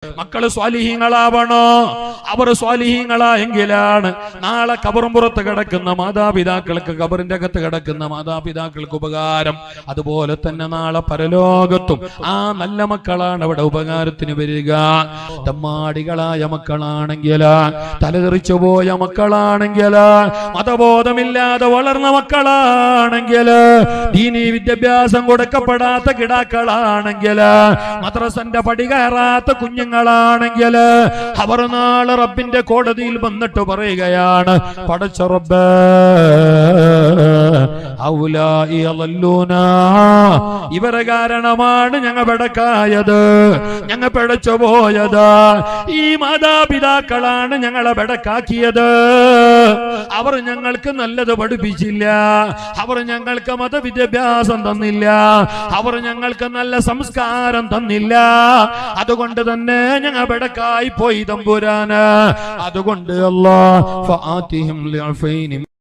മക്കള് സ്വാലിഹീങ്ങളാവണോ? അവർ സ്വാലിഹീങ്ങളായെങ്കിലാണ് നാളെ കബറും പുറത്ത് കിടക്കുന്ന മാതാപിതാക്കൾക്ക്, കബറിന്റെ അകത്ത് കിടക്കുന്ന മാതാപിതാക്കൾക്ക് ഉപകാരം. അതുപോലെ തന്നെ നാളെ പരലോകത്തും ആ നല്ല മക്കളാണ് അവിടെ ഉപകാരത്തിന് വരിക. തമ്മാടികളായ മക്കളാണെങ്കിൽ, തലതെറിച്ചു പോയ മക്കളാണെങ്കിൽ, മതബോധമില്ലാതെ വളർന്ന മക്കളാണെങ്കിൽ, ദീനീ വിദ്യാഭ്യാസം കൊടുക്കപ്പെടാത്ത കിടാക്കളാണെങ്കിൽ, മദ്രസന്റെ പടി കയറാത്ത കുഞ്ഞുങ്ങളാണെങ്കിൽ, അവർ നാളെ റബ്ബിന്റെ കോടതിയിൽ വന്നിട്ട് പറയുകയാണ്, പടച്ച റബ്ബേ ഔലാഇ അളല്ലൂനാ, ഇവരെ കാരണമാണ് ഞങ്ങൾ ബടക്കായത്, ഞങ്ങൾ പിഴച്ചു പോയത്. ഈ മാതാപിതാക്കളാണ് ഞങ്ങളെ ബടക്കാക്കിയത്. അവർ ഞങ്ങൾക്ക് നല്ലത് പഠിപ്പിച്ചില്ല, അവർ ഞങ്ങൾക്ക് മതവിദ്യാഭ്യാസം തന്നില്ല, അവർ ഞങ്ങൾക്ക് നല്ല സംസ്കാരം തന്നില്ല. അതുകൊണ്ട് തന്നെ ഞങ്ങൾ ബടക്കായി പോയി തമ്പുരാന്. അതുകൊണ്ട് അല്ലാഹ് ഫആതിഹിം ലിഅഫൈനി